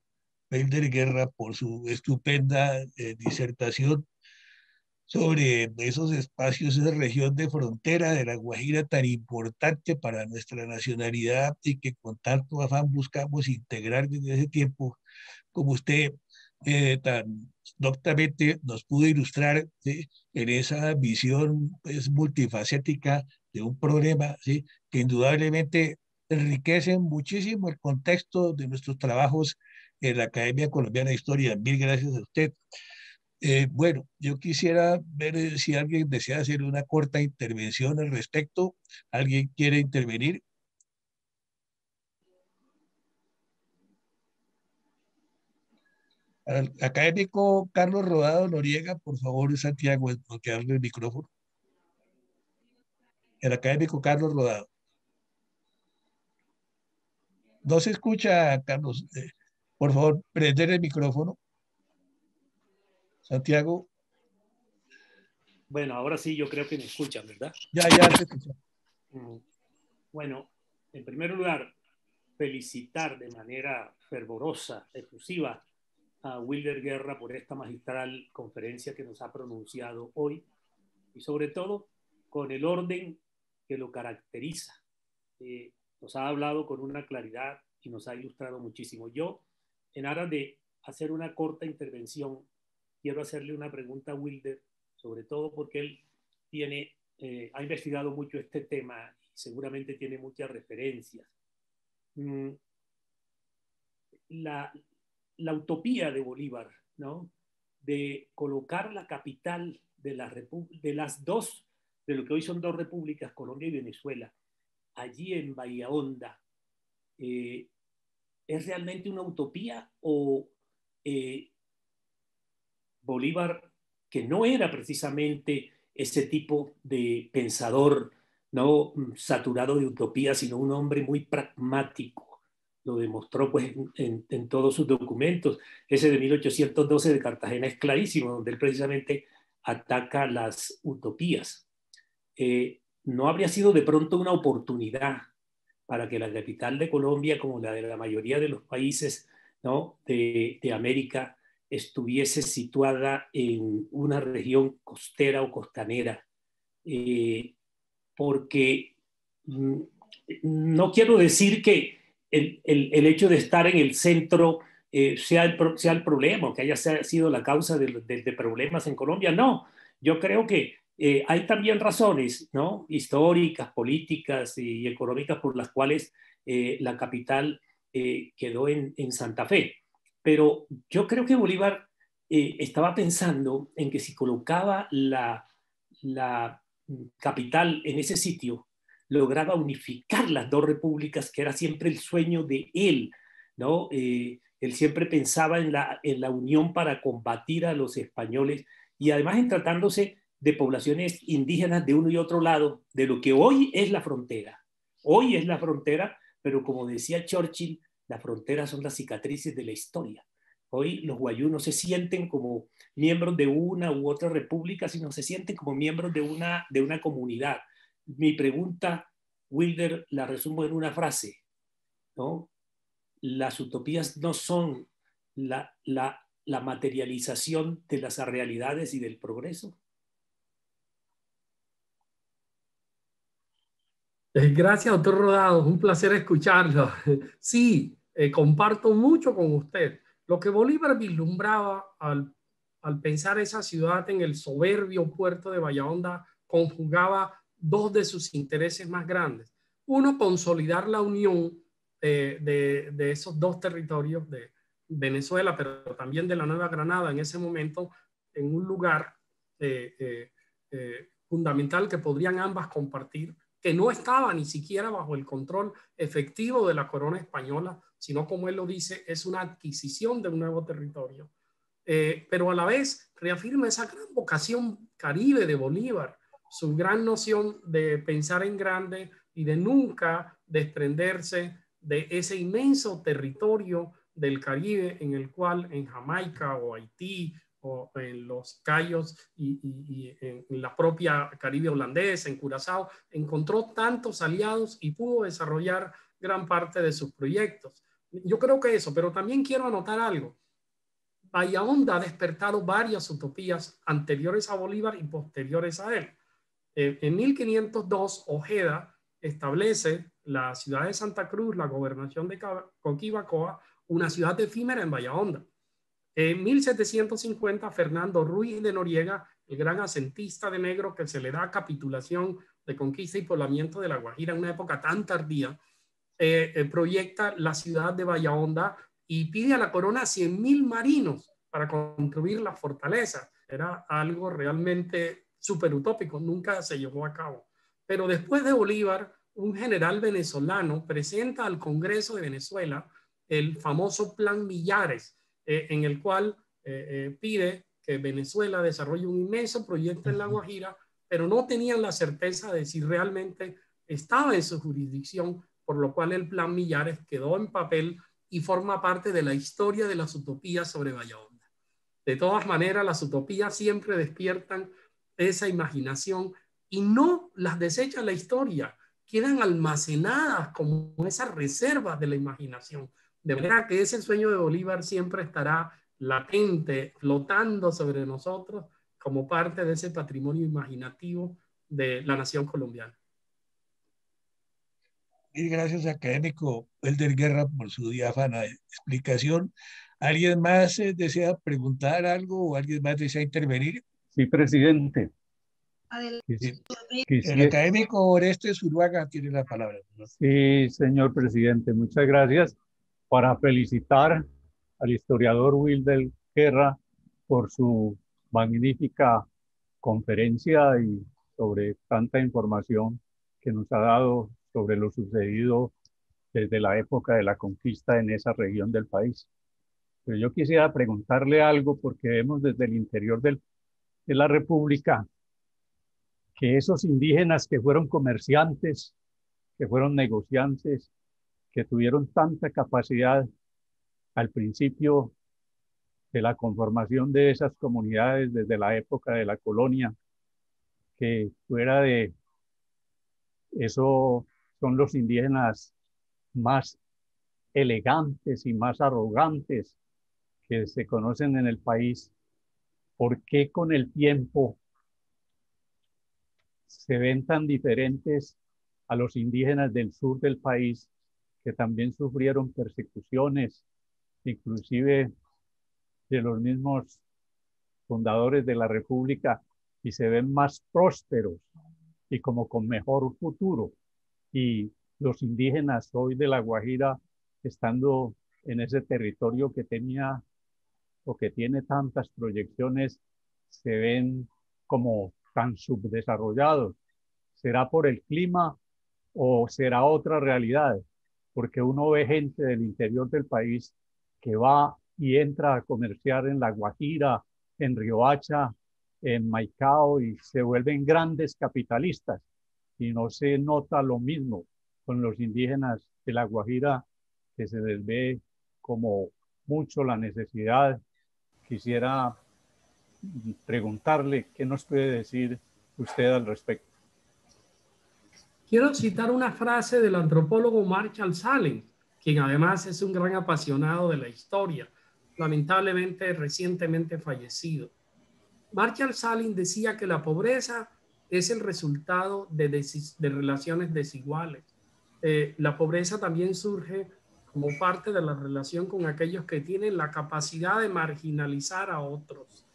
S3: Wilder Guerra por su estupenda disertación sobre esos espacios, esa región de frontera de la Guajira tan importante para nuestra nacionalidad y que con tanto afán buscamos integrar desde ese tiempo, como usted tan doctamente nos pudo ilustrar, ¿sí?, en esa visión pues, multifacética de un problema, ¿sí?, que indudablemente enriquece muchísimo el contexto de nuestros trabajos en la Academia Colombiana de Historia. Mil gracias a usted. Bueno, yo quisiera ver si alguien desea hacer una corta intervención al respecto. ¿Alguien quiere intervenir? Al académico Carlos Rodado Noriega, por favor, Santiago, desbloquearle el micrófono. El académico Carlos Rodado. No se escucha, Carlos. Por favor, prender el micrófono. Santiago.
S4: Bueno, ahora sí yo creo que me escuchan, ¿verdad?
S3: Ya te escucho.
S4: Bueno, en primer lugar, felicitar de manera fervorosa, efusiva, a Wilder Guerra por esta magistral conferencia que nos ha pronunciado hoy y sobre todo con el orden que lo caracteriza. Nos ha hablado con una claridad y nos ha ilustrado muchísimo. Yo, en aras de hacer una corta intervención, quiero hacerle una pregunta a Wilder, sobre todo porque él ha investigado mucho este tema y seguramente tiene muchas referencias. La utopía de Bolívar, ¿no?, de colocar la capital de las dos, de lo que hoy son dos repúblicas, Colombia y Venezuela, allí en Bahía Honda, ¿es realmente una utopía o Bolívar, que no era precisamente ese tipo de pensador, no saturado de utopía, sino un hombre muy pragmático? Lo demostró pues en todos sus documentos. Ese de 1812 de Cartagena es clarísimo, donde él precisamente ataca las utopías. ¿No habría sido de pronto una oportunidad para que la capital de Colombia, como la de la mayoría de los países, ¿no?, de América, estuviese situada en una región costera o costanera. Porque no quiero decir que el hecho de estar en el centro sea el problema, o que haya sido la causa de problemas en Colombia. No, yo creo que hay también razones, ¿no?, históricas, políticas y económicas por las cuales la capital quedó en Santa Fe. Pero yo creo que Bolívar estaba pensando en que si colocaba la capital en ese sitio, lograba unificar las dos repúblicas, que era siempre el sueño de él, ¿no? Él siempre pensaba en la unión para combatir a los españoles, y además en tratándose de poblaciones indígenas de uno y otro lado de lo que hoy es la frontera. Hoy es la frontera, pero como decía Churchill, las fronteras son las cicatrices de la historia. Hoy los guayú no se sienten como miembros de una u otra república, sino se sienten como miembros de una comunidad. Mi pregunta, Wilder, la resumo en una frase, ¿no? Las utopías no son la materialización de las realidades y del progreso.
S2: Gracias, doctor Rodado. Un placer escucharlo. Sí, comparto mucho con usted. Lo que Bolívar vislumbraba al pensar esa ciudad en el soberbio puerto de Bahía conjugaba dos de sus intereses más grandes. Uno, consolidar la unión de esos dos territorios de Venezuela, pero también de la Nueva Granada en ese momento, en un lugar fundamental que podrían ambas compartir, que no estaba ni siquiera bajo el control efectivo de la corona española, sino, como él lo dice, es una adquisición de un nuevo territorio. Pero a la vez reafirma esa gran vocación caribe de Bolívar, su gran noción de pensar en grande y de nunca desprenderse de ese inmenso territorio del Caribe, en el cual en Jamaica o Haití o en los Cayos y en la propia Caribe holandés, en Curazao, encontró tantos aliados y pudo desarrollar gran parte de sus proyectos. Yo creo que eso, pero también quiero anotar algo. Bahía Honda ha despertado varias utopías anteriores a Bolívar y posteriores a él. En 1502, Ojeda establece la ciudad de Santa Cruz, la gobernación de Coquibacoa, una ciudad efímera en Bahía Honda. En 1750, Fernando Ruiz de Noriega, el gran asentista de negro que se le da capitulación de conquista y poblamiento de La Guajira en una época tan tardía, proyecta la ciudad de Bahía Honda y pide a la corona 100.000 marinos para construir la fortaleza. Era algo realmente súper utópico, nunca se llevó a cabo. Pero después de Bolívar, un general venezolano presenta al Congreso de Venezuela el famoso Plan Millares, en el cual pide que Venezuela desarrolle un inmenso proyecto en La Guajira, pero no tenían la certeza de si realmente estaba en su jurisdicción, por lo cual el Plan Millares quedó en papel y forma parte de la historia de las utopías sobre Bahía Honda. De todas maneras, las utopías siempre despiertan esa imaginación y no las desecha la historia, quedan almacenadas como esas reservas de la imaginación. De manera que ese sueño de Bolívar siempre estará latente, flotando sobre nosotros como parte de ese patrimonio imaginativo de la nación colombiana.
S3: Y gracias, académico Wilder Guerra, por su diáfana explicación. ¿Alguien más desea preguntar algo o alguien más desea intervenir?
S5: Sí, presidente.
S3: El académico Orestes Zuluaga tiene la palabra.
S5: Sí, señor presidente, muchas gracias. Para felicitar al historiador Wilder Guerra por su magnífica conferencia y sobre tanta información que nos ha dado sobre lo sucedido desde la época de la conquista en esa región del país. Pero yo quisiera preguntarle algo porque vemos desde el interior de la República que esos indígenas que fueron comerciantes, que fueron negociantes, que tuvieron tanta capacidad al principio de la conformación de esas comunidades desde la época de la colonia, que fuera de eso son los indígenas más elegantes y más arrogantes que se conocen en el país, ¿por qué con el tiempo se ven tan diferentes a los indígenas del sur del país que también sufrieron persecuciones, inclusive de los mismos fundadores de la República, y se ven más prósperos y como con mejor futuro? Y los indígenas hoy de La Guajira, estando en ese territorio que tenía o que tiene tantas proyecciones, se ven como tan subdesarrollados. ¿Será por el clima o será otra realidad? Porque uno ve gente del interior del país que va y entra a comerciar en La Guajira, en Riohacha, en Maicao, y se vuelven grandes capitalistas. Y no se nota lo mismo con los indígenas de La Guajira, que se les ve como mucho la necesidad. Quisiera preguntarle qué nos puede decir usted al respecto.
S2: Quiero citar una frase del antropólogo Marshall Salins, quien además es un gran apasionado de la historia, lamentablemente recientemente fallecido. Marshall Salins decía que la pobreza es el resultado de relaciones desiguales. La pobreza también surge como parte de la relación con aquellos que tienen la capacidad de marginalizar a otros.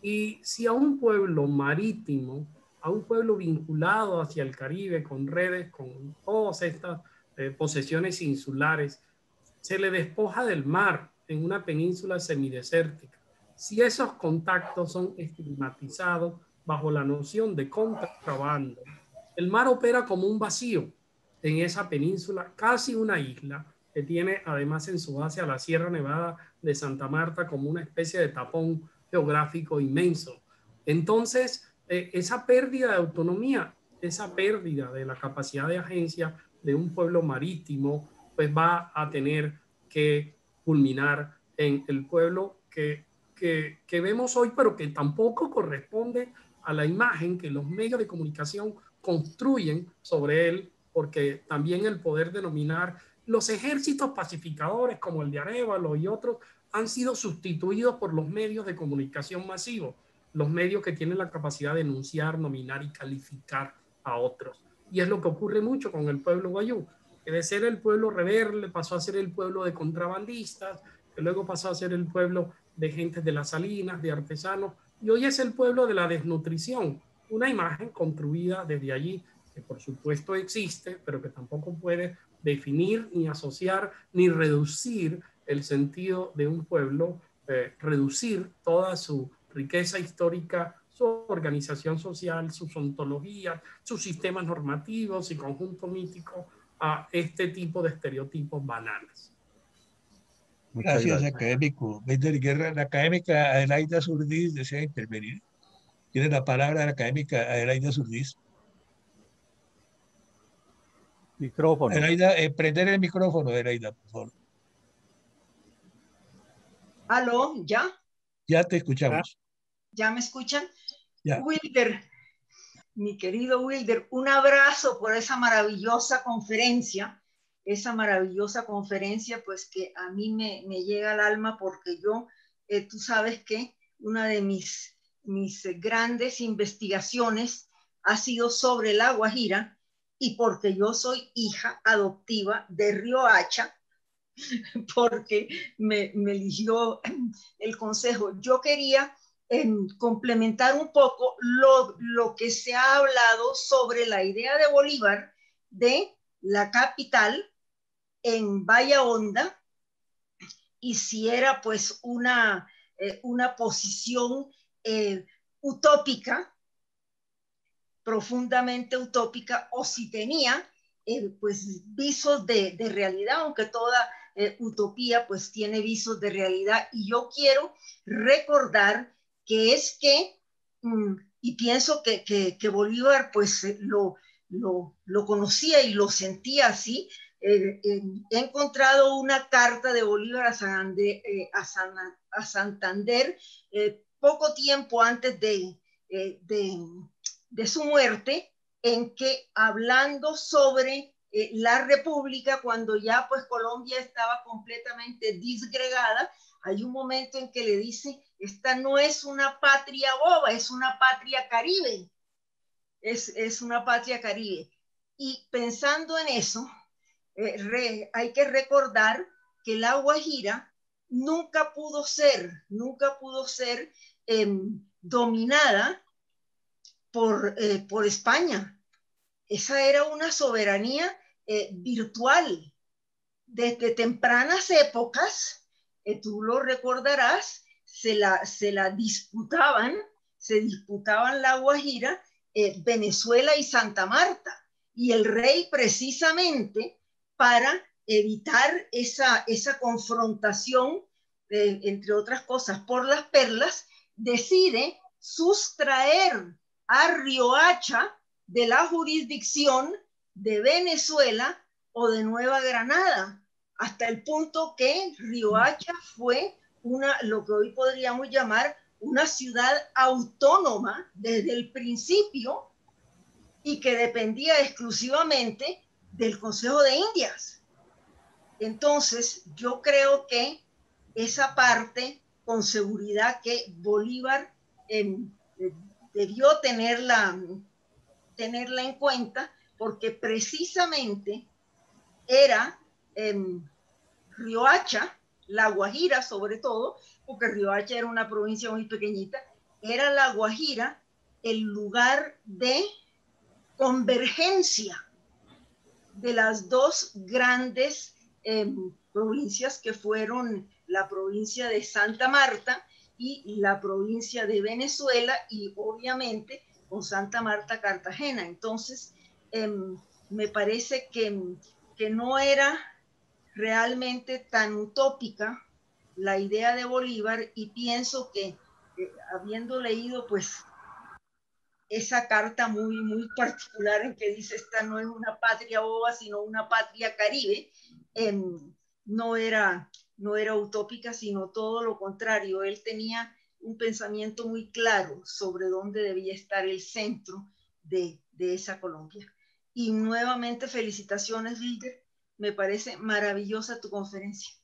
S2: Y si a un pueblo marítimo, a un pueblo vinculado hacia el Caribe con redes, con todas estas posesiones insulares, se le despoja del mar en una península semidesértica, si esos contactos son estigmatizados bajo la noción de contrabando, el mar opera como un vacío en esa península, casi una isla, que tiene además en su base a la Sierra Nevada de Santa Marta como una especie de tapón geográfico inmenso. Entonces, esa pérdida de autonomía, esa pérdida de la capacidad de agencia de un pueblo marítimo, pues va a tener que culminar en el pueblo que vemos hoy, pero que tampoco corresponde a la imagen que los medios de comunicación construyen sobre él, porque también el poder denominar los ejércitos pacificadores como el de Arévalo y otros han sido sustituidos por los medios de comunicación masivos, los medios que tienen la capacidad de enunciar, nominar y calificar a otros. Y es lo que ocurre mucho con el pueblo guayú, que de ser el pueblo rebelde pasó a ser el pueblo de contrabandistas, que luego pasó a ser el pueblo de gente de las salinas, de artesanos, y hoy es el pueblo de la desnutrición, una imagen construida desde allí, que por supuesto existe, pero que tampoco puede definir, ni asociar, ni reducir el sentido de un pueblo, reducir toda su riqueza histórica, su organización social, sus ontologías, sus sistemas normativos y conjunto mítico a este tipo de estereotipos banales.
S3: Gracias, académico Wilder Guerra. La académica Adelaida Zurdiz desea intervenir. Tiene la palabra la académica Adelaida Zurdiz.
S5: Micrófono.
S3: Adelaida, prender el micrófono, Adelaida, por favor.
S6: ¿Aló? ¿Ya?
S3: Ya te escuchamos.
S6: ¿Ya me escuchan?
S3: Ya.
S6: Wilder, mi querido Wilder, un abrazo por esa maravillosa conferencia pues que a mí me llega al alma, porque yo, tú sabes que una de mis grandes investigaciones ha sido sobre La Guajira, y porque yo soy hija adoptiva de Riohacha, porque me eligió el consejo. Yo quería complementar un poco lo que se ha hablado sobre la idea de Bolívar de la capital en Bahía Honda, y si era pues una posición utópica, profundamente utópica, o si tenía pues visos de realidad, aunque toda utopía pues tiene visos de realidad. Y yo quiero recordar que es que, y pienso que Bolívar pues lo conocía y lo sentía así. He encontrado una carta de Bolívar a Santander poco tiempo antes de su muerte, en que, hablando sobre la república, cuando ya pues Colombia estaba completamente disgregada, hay un momento en que le dice, esta no es una patria boba, es una patria caribe, es una patria caribe. Y pensando en eso, hay que recordar que la Guajira nunca pudo ser dominada por España. Esa era una soberanía virtual. Desde tempranas épocas, tú lo recordarás, se disputaban la Guajira, Venezuela y Santa Marta. Y el rey, precisamente para evitar esa confrontación, entre otras cosas, por las perlas, decide sustraer a Riohacha de la jurisdicción de Venezuela o de Nueva Granada, hasta el punto que Riohacha fue lo que hoy podríamos llamar una ciudad autónoma desde el principio y que dependía exclusivamente del Consejo de Indias. Entonces, yo creo que esa parte, con seguridad que Bolívar debió tenerla en cuenta, porque precisamente era Riohacha, La Guajira sobre todo, porque Riohacha era una provincia muy pequeñita, era La Guajira el lugar de convergencia de las dos grandes provincias que fueron la provincia de Santa Marta y la provincia de Venezuela, y obviamente con Santa Marta Cartagena. Entonces, me parece que no era realmente tan utópica la idea de Bolívar, y pienso que habiendo leído pues esa carta muy, muy particular en que dice esta no es una patria boba, sino una patria caribe, no era utópica, sino todo lo contrario. Él tenía un pensamiento muy claro sobre dónde debía estar el centro de esa Colombia. Y nuevamente felicitaciones, Wilder. Me parece maravillosa tu conferencia.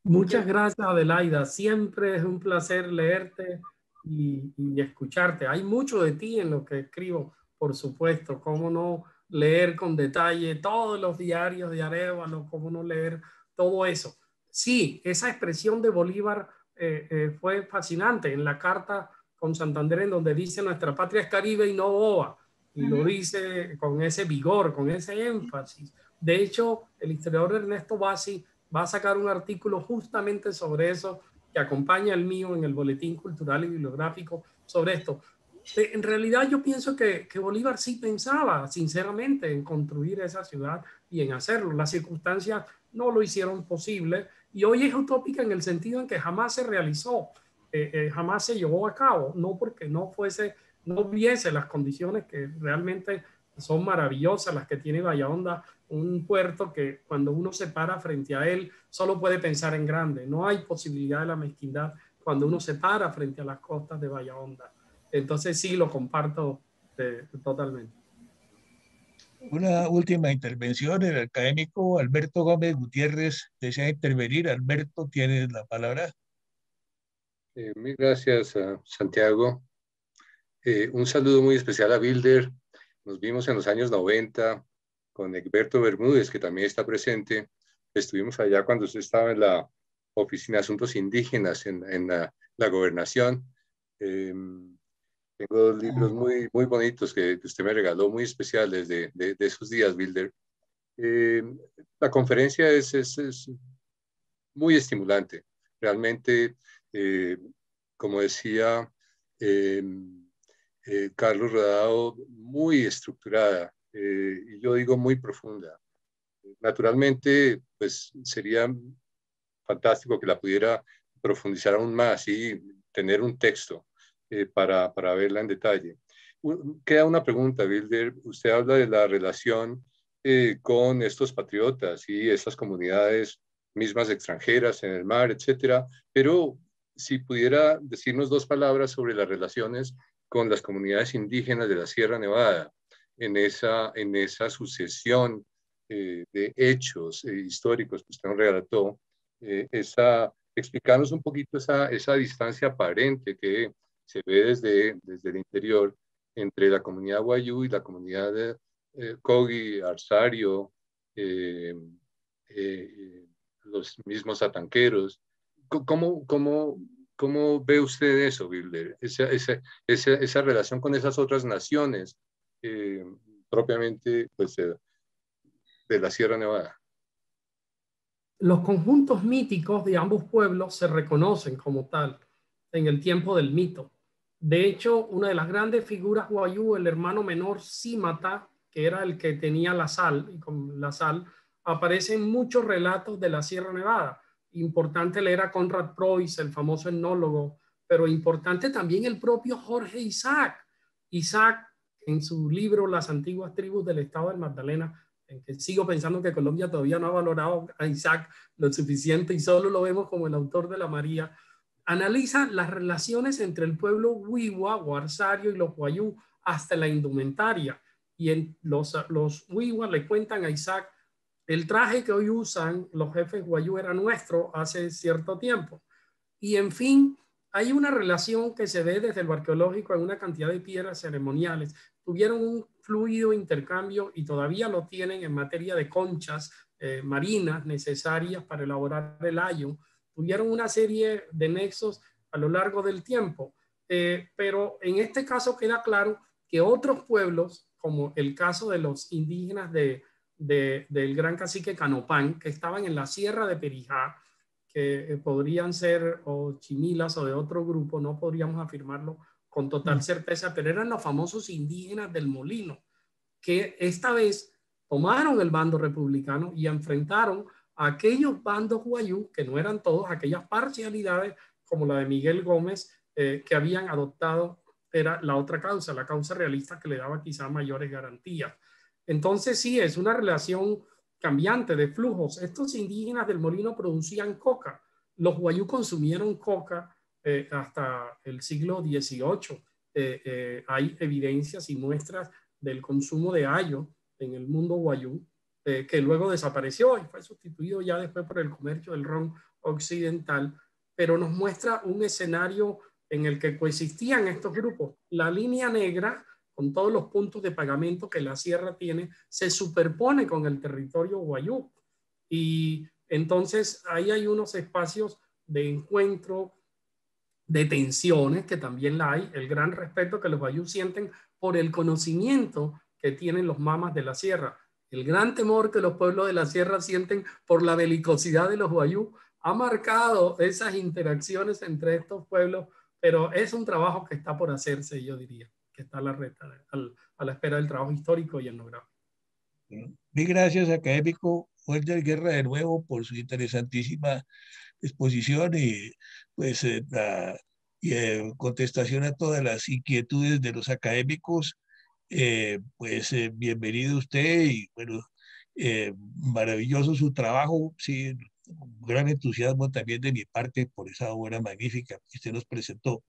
S2: Muchas gracias, Adelaida. Siempre es un placer leerte y escucharte. Hay mucho de ti en lo que escribo, por supuesto. Cómo no leer con detalle todos los diarios de Arévalo, cómo no leer todo eso. Sí, esa expresión de Bolívar fue fascinante en la carta con Santander, en donde dice nuestra patria es Caribe y no boba. Y lo dice con ese vigor, con ese énfasis. De hecho, el historiador Ernesto Bassi va a sacar un artículo justamente sobre eso, que acompaña el mío en el Boletín Cultural y Bibliográfico sobre esto. En realidad yo pienso que Bolívar sí pensaba sinceramente en construir esa ciudad y en hacerlo. Las circunstancias no lo hicieron posible, y hoy es utópica en el sentido en que jamás se realizó, jamás se llevó a cabo, no porque no hubiese las condiciones que realmente son maravillosas, las que tiene Bahía Honda, un puerto que cuando uno se para frente a él solo puede pensar en grande. No hay posibilidad de la mezquindad cuando uno se para frente a las costas de Bahía Honda. Entonces sí, lo comparto totalmente.
S3: Una última intervención, el académico Alberto Gómez Gutiérrez desea intervenir. Alberto, tienes la palabra.
S7: Mil gracias, Santiago. Un saludo muy especial a Wilder. Nos vimos en los años 90 con Egberto Bermúdez, que también está presente. Estuvimos allá cuando usted estaba en la Oficina de Asuntos Indígenas en la Gobernación. Tengo dos libros muy, muy bonitos que usted me regaló, muy especiales de esos días, Wilder. La conferencia es muy estimulante. Realmente, como decía Carlos Rodado, muy estructurada, y yo digo muy profunda. Naturalmente, pues sería fantástico que la pudiera profundizar aún más y tener un texto para verla en detalle. Queda una pregunta, Wilder. Usted habla de la relación con estos patriotas y estas comunidades mismas extranjeras en el mar, etcétera, pero si pudiera decirnos dos palabras sobre las relaciones con las comunidades indígenas de la Sierra Nevada en esa sucesión de hechos históricos que usted nos relató, explicarnos un poquito esa distancia aparente que se ve desde el interior entre la comunidad wayú y la comunidad de Kogi, Arsario, los mismos atanqueros. ¿Cómo ve usted eso, Wilder? Esa relación con esas otras naciones propiamente pues, de la Sierra Nevada.
S2: Los conjuntos míticos de ambos pueblos se reconocen como tal en el tiempo del mito. De hecho, una de las grandes figuras wayú, el hermano menor Símata, que era el que tenía la sal, y con la sal aparecen muchos relatos de la Sierra Nevada. Importante leer a Conrad Preuss, el famoso etnólogo, pero importante también el propio Jorge Isaac. Isaac, en su libro Las antiguas tribus del estado del Magdalena, en que sigo pensando que Colombia todavía no ha valorado a Isaac lo suficiente y solo lo vemos como el autor de la María, analiza las relaciones entre el pueblo Wiwa o Arsario y los Wayú hasta la indumentaria. Y los Wiwa le cuentan a Isaac: el traje que hoy usan los jefes Wayú era nuestro hace cierto tiempo. Y en fin, hay una relación que se ve desde lo arqueológico en una cantidad de piedras ceremoniales. Tuvieron un fluido intercambio y todavía lo tienen en materia de conchas marinas necesarias para elaborar el ayo. Tuvieron una serie de nexos a lo largo del tiempo. Pero en este caso queda claro que otros pueblos, como el caso de los indígenas del gran cacique Canopán, que estaban en la sierra de Perijá, que podrían ser o chimilas o de otro grupo, no podríamos afirmarlo con total certeza, pero eran los famosos indígenas del Molino, que esta vez tomaron el bando republicano y enfrentaron a aquellos bandos wayú, que no eran todos, aquellas parcialidades como la de Miguel Gómez, que habían adoptado, era la otra causa, la causa realista, que le daba quizá mayores garantías. Entonces sí, es una relación cambiante de flujos. Estos indígenas del Molino producían coca. Los wayú consumieron coca hasta el siglo XVIII. Hay evidencias y muestras del consumo de ayo en el mundo wayú, que luego desapareció y fue sustituido ya después por el comercio del ron occidental, pero nos muestra un escenario en el que coexistían estos grupos. La línea negra, con todos los puntos de pagamento que la sierra tiene, se superpone con el territorio wayú. Y entonces ahí hay unos espacios de encuentro, de tensiones, que también la hay, el gran respeto que los wayú sienten por el conocimiento que tienen los mamas de la sierra, el gran temor que los pueblos de la sierra sienten por la belicosidad de los wayú, ha marcado esas interacciones entre estos pueblos, pero es un trabajo que está por hacerse, yo diría, que está a la espera del trabajo histórico y etnográfico.
S3: Mil gracias, académico Wilder Guerra, de nuevo por su interesantísima exposición y pues contestación a todas las inquietudes de los académicos. Bienvenido usted y bueno, maravilloso su trabajo, sí, un gran entusiasmo también de mi parte por esa obra magnífica que usted nos presentó.